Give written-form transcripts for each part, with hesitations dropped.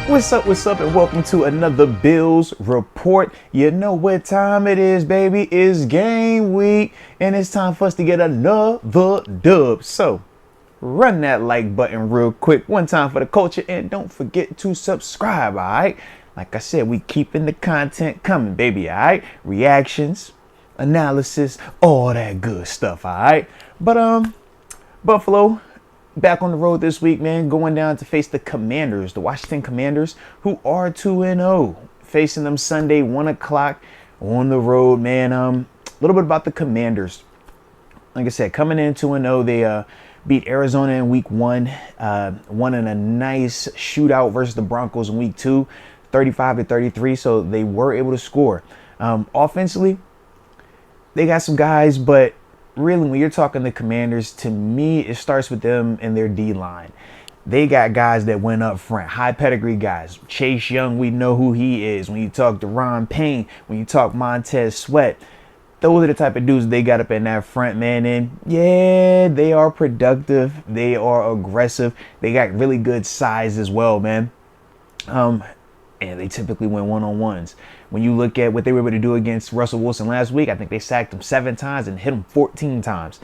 What's up, and welcome to another Bills Report. You know what time it is, baby. It's game week, and it's time for us to get another dub. So, run that like button real quick. One time for the culture, and don't forget to subscribe, all right? Like I said, we keeping the content coming, baby, all right? Reactions, analysis, all that good stuff, all right? But, Buffalo, back on the road this week, man, going down to face the Commanders, the Washington Commanders, who are 2-0. Facing them Sunday, 1 o'clock on the road, man. A little bit about the Commanders. Like I said, coming in 2-0, they beat Arizona in week 1, won in a nice shootout versus the Broncos in week 2, 35-33, so they were able to score. Offensively, they got some guys, but really, when you're talking the Commanders, to me, it starts with them and their D-line. They got guys that went up front, high pedigree guys. Chase Young, we know who he is. When you talk to Ron Payne, when you talk Montez Sweat, those are the type of dudes they got up in that front, man. And yeah, they are productive. They are aggressive. They got really good size as well, man. And they typically win one-on-ones. When you look at what they were able to do against Russell Wilson last week, I think they sacked him 7 times and hit him 14 times.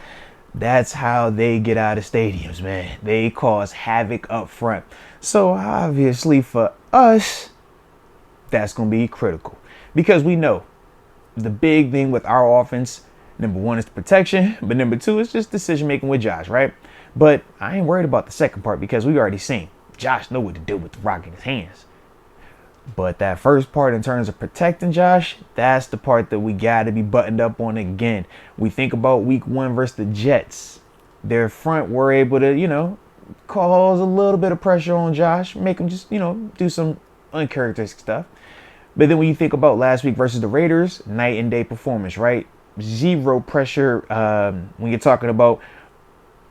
That's how they get out of stadiums, man. They cause havoc up front. So obviously for us, that's going to be critical. Because we know the big thing with our offense, number 1 is the protection, but number 2 is just decision making with Josh, right? But I ain't worried about the second part because we already seen Josh know what to do with the rock in his hands. But that first part in terms of protecting Josh, that's the part that we got to be buttoned up on again. We think about week 1 versus the Jets. Their front were able to, cause a little bit of pressure on Josh, make him just, do some uncharacteristic stuff. But then when you think about last week versus the Raiders, night and day performance, right? Zero pressure when you're talking about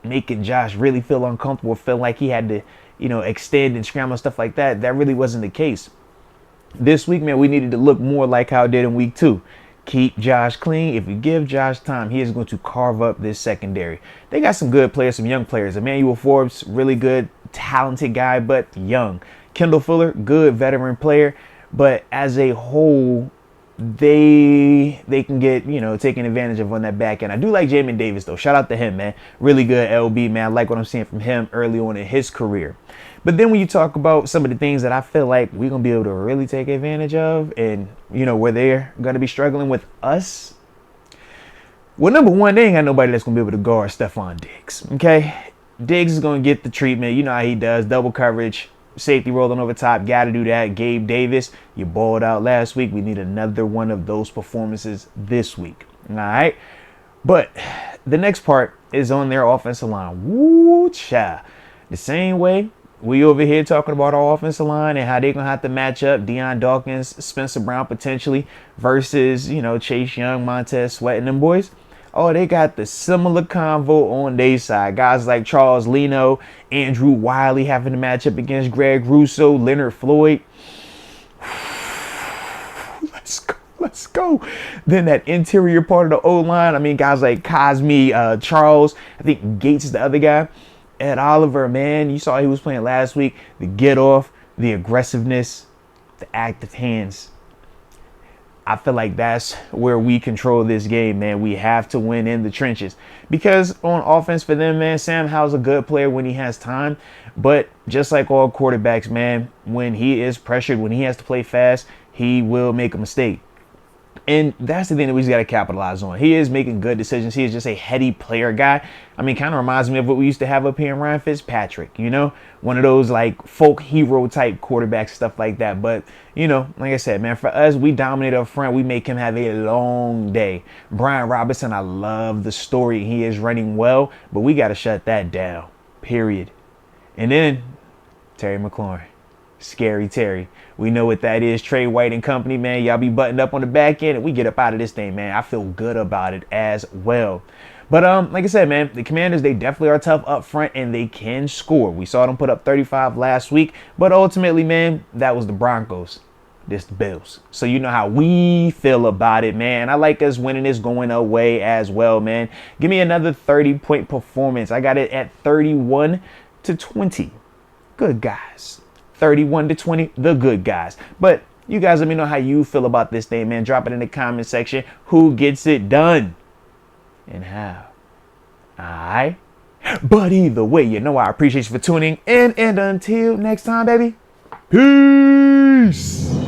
making Josh really feel uncomfortable, feel like he had to, extend and scramble and stuff like that. That really wasn't the case. This week, man, we needed to look more like how it did in week 2. Keep Josh clean. If you give Josh time, he is going to carve up this secondary. They got some good players, some young players. Emmanuel Forbes, really good, talented guy, but young. Kendall Fuller, good veteran player. But as a whole, they can get, taking advantage of on that back end. I do like Jamin Davis, though. Shout out to him, man. Really good LB, man. I like what I'm seeing from him early on in his career. But then when you talk about some of the things that I feel like we're going to be able to really take advantage of and, where they're going to be struggling with us. Well, number 1, they ain't got nobody that's going to be able to guard Stephon Diggs, okay? Diggs is going to get the treatment. You know how he does. Double coverage, safety rolling over top. Got to do that. Gabe Davis, you balled out last week. We need another one of those performances this week, all right? But the next part is on their offensive line. Woo, cha. The same way we over here talking about our offensive line and how they're going to have to match up Deion Dawkins, Spencer Brown potentially versus, Chase Young, Montez Sweat and them boys. Oh, they got the similar convo on their side. Guys like Charles Leno, Andrew Wiley having to match up against Greg Russo, Leonard Floyd. Let's go. Then that interior part of the O-line. I mean, guys like Cosme, Charles. I think Gates is the other guy. Ed Oliver, man, you saw he was playing last week. The get off, the aggressiveness, the active hands. I feel like that's where we control this game, man. We have to win in the trenches. Because on offense for them, man, Sam Howell's a good player when he has time. But just like all quarterbacks, man, when he is pressured, when he has to play fast, he will make a mistake. And that's the thing that we just got to capitalize on. He is making good decisions. He is just a heady player guy. I mean, kind of reminds me of what we used to have up here in Ryan Fitzpatrick, one of those like folk hero type quarterbacks, stuff like that. But, like I said, man, for us, we dominate up front. We make him have a long day. Brian Robinson, I love the story. He is running well, but we got to shut that down, period. And then Terry McLaurin. Scary Terry. We know what that is. Trey White and company, man. Y'all be buttoned up on the back end and we get up out of this thing, man. I feel good about it as well. But like I said, man, the Commanders, they definitely are tough up front and they can score. We saw them put up 35 last week, but ultimately, man, that was the Broncos. This the Bills. So you know how we feel about it, man. I like us winning this going away as well, man. Give me another 30-point performance. I got it at 31-20. Good guys. 31-20, the good guys. But you guys let me know how you feel about this thing, man. Drop it in the comment section. Who gets it done and how? Alright? But either way, you know I appreciate you for tuning in. And until next time, baby. Peace.